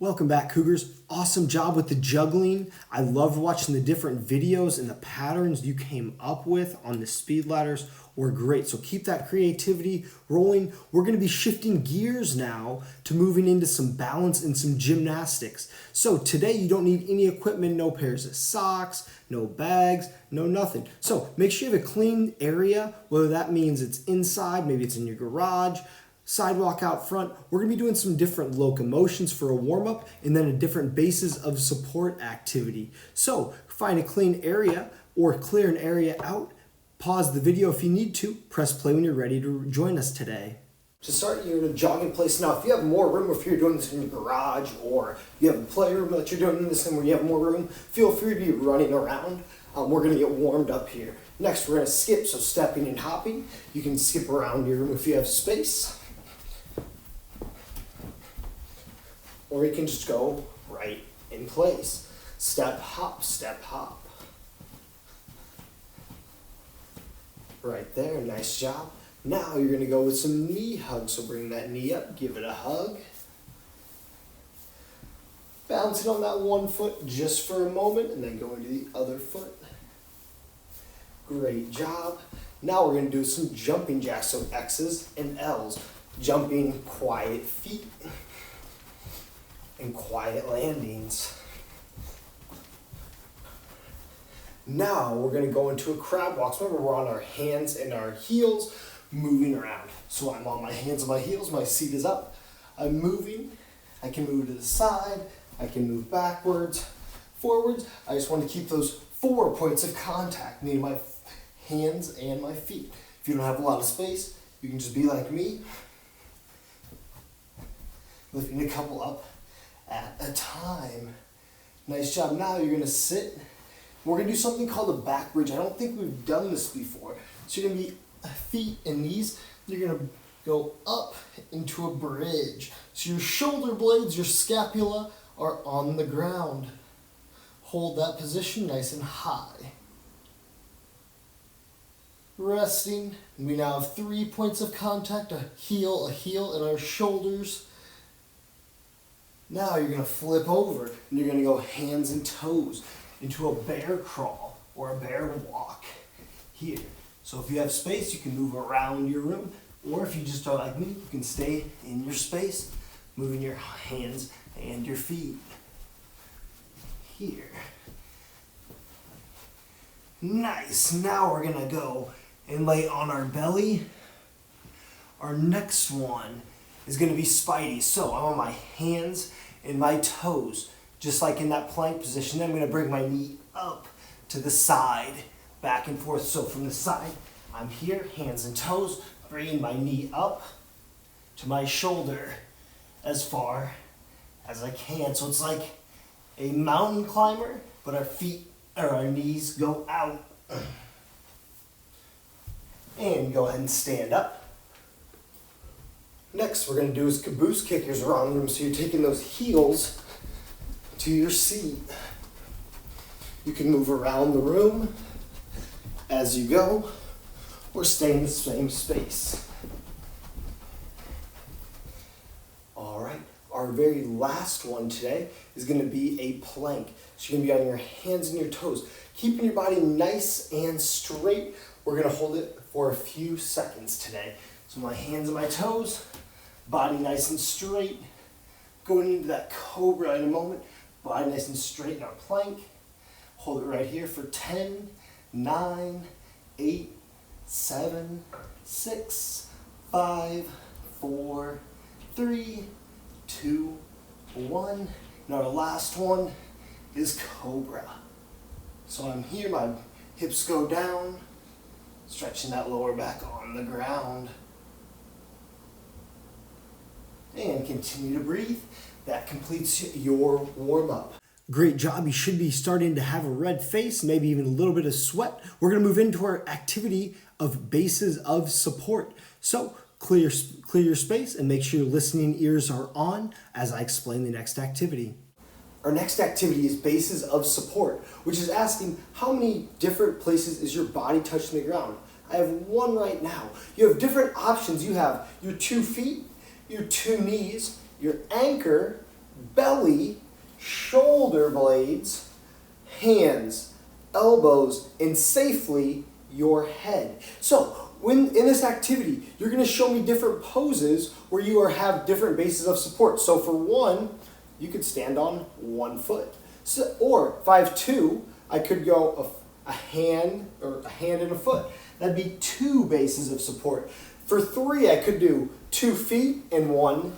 Welcome back, Cougars. Awesome job with the juggling. I loved watching the different videos and the patterns you came up with on the speed ladders were great. So keep that creativity rolling. We're going to be shifting gears now to moving into some balance and some gymnastics. So today you don't need any equipment, no pairs of socks, no bags, no nothing. So make sure you have a clean area, whether that means it's inside, maybe it's in your garage, sidewalk out front. We're going to be doing some different locomotions for a warm-up and then a different bases of support activity. So find a clean area or clear an area out. Pause the video if you need to. Press play when you're ready to join us today. To start, you're in a jogging place. Now, if you have more room, if you're doing this in your garage or you have a playroom that you're doing this in where you have more room, feel free to be running around. We're going to get warmed up here. Next, we're going to skip, so stepping and hopping. You can skip around your room if you have space. Or you can just go right in place. Step, hop, step, hop. Right there, nice job. Now you're gonna go with some knee hugs. So bring that knee up, give it a hug. Bounce it on that one foot just for a moment and then go into the other foot. Great job. Now we're gonna do some jumping jacks, so X's and L's. Jumping quiet feet and quiet landings. Now we're going to go into a crab walk. So remember, we're on our hands and our heels moving around. So I'm on my hands and my heels, my seat is up. I'm moving. I can move to the side. I can move backwards, forwards. I just want to keep those 4 points of contact, meaning my hands and my feet. If you don't have a lot of space, you can just be like me, lifting a couple up at a time. Nice job. Now you're going to sit. We're going to do something called a back bridge. I don't think we've done this before. So you're going to be feet and knees. You're going to go up into a bridge. So your shoulder blades, your scapula are on the ground. Hold that position nice and high. Resting. We now have 3 points of contact, a heel, and our shoulders. Now you're going to flip over and you're going to go hands and toes into a bear crawl or a bear walk here. So if you have space, you can move around your room, or if you just are like me, you can stay in your space, moving your hands and your feet here. Nice. Now we're going to go and lay on our belly. Our next one is going to be Spidey. So I'm on my hands and my toes, just like in that plank position. Then I'm going to bring my knee up to the side, back and forth. So from the side, I'm here, hands and toes, bringing my knee up to my shoulder as far as I can. So it's like a mountain climber, but our feet or our knees go out. And go ahead and stand up. Next, we're going to do is Caboose Kickers around the room. So you're taking those heels to your seat. You can move around the room as you go, or stay in the same space. All right, our very last one today is going to be a plank. So you're going to be on your hands and your toes, keeping your body nice and straight. We're going to hold it for a few seconds today. So my hands and my toes, body nice and straight. Going into that cobra in a moment. Body nice and straight in our plank. Hold it right here for 10, 9, 8, 7, 6, 5, 4, 3, 2, 1. And our last one is cobra. So I'm here, my hips go down, stretching that lower back on the ground. And continue to breathe. That completes your warm-up. Great job. You should be starting to have a red face, maybe even a little bit of sweat. We're going to move into our activity of bases of support. So clear your space and make sure your listening ears are on as I explain the next activity. Our next activity is bases of support, which is asking how many different places is your body touching the ground. I have one right now. You have different options. You have your 2 feet, your 2 knees, your anchor, belly, shoulder blades, hands, elbows, and safely your head. So when in this activity, you're going to show me different poses where you have different bases of support. So for one, you could stand on one foot. So, or if I have two, I could go a hand and a foot. That'd be two bases of support. For three, I could do 2 feet and one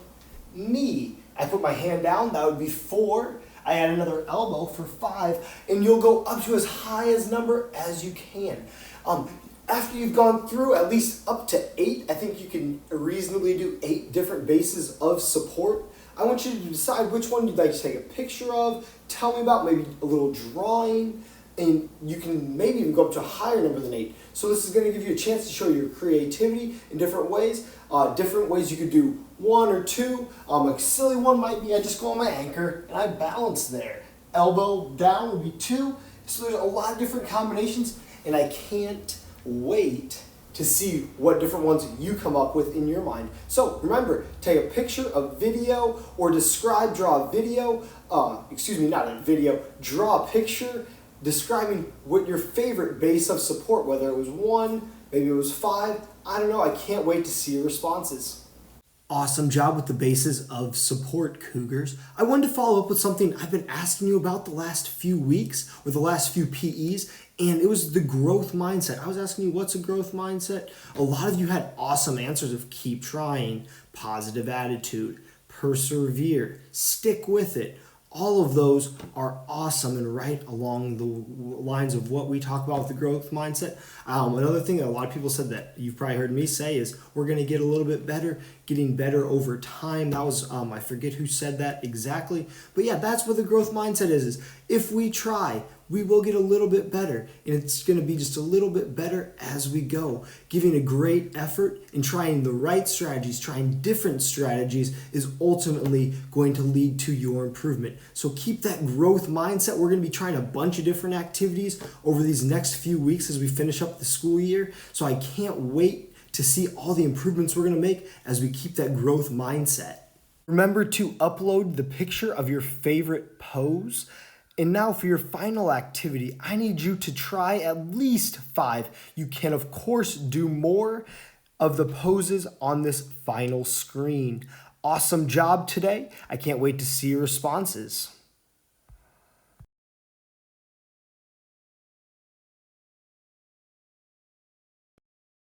knee. I put my hand down, that would be 4. I add another elbow for 5, and you'll go up to as high as number as you can. After you've gone through at least up to 8, I think you can reasonably do 8 different bases of support. I want you to decide which one you'd like to take a picture of, tell me about, maybe a little drawing, and you can maybe even go up to a higher number than 8. So this is going to give you a chance to show your creativity in different ways. Different ways you could do 1 or 2. A silly one might be I just go on my anchor and I balance there. Elbow down would be 2. So there's a lot of different combinations, and I can't wait to see what different ones you come up with in your mind. So remember, take a picture, a video, or draw a video, not a video, draw a picture describing what your favorite base of support, whether it was 1, maybe it was 5, I don't know, I can't wait to see your responses. Awesome job with the bases of support, Cougars. I wanted to follow up with something I've been asking you about the last few weeks or the last few PEs, and it was the growth mindset. I was asking you, what's a growth mindset? A lot of you had awesome answers of keep trying, positive attitude, persevere, stick with it. All of those are awesome and right along the lines of what we talk about with the growth mindset. Another thing that a lot of people said that you've probably heard me say is we're going to get a little bit better, getting better over time. That was, I forget who said that exactly. But yeah, that's what the growth mindset is if we try, we will get a little bit better. And it's going to be just a little bit better as we go. Giving a great effort and trying the right strategies, trying different strategies is ultimately going to lead to your improvement. So keep that growth mindset. We're going to be trying a bunch of different activities over these next few weeks as we finish up the school year. So I can't wait to see all the improvements we're going to make as we keep that growth mindset. Remember to upload the picture of your favorite pose. And now for your final activity, I need you to try at least 5. You can, of course, do more of the poses on this final screen. Awesome job today. I can't wait to see your responses.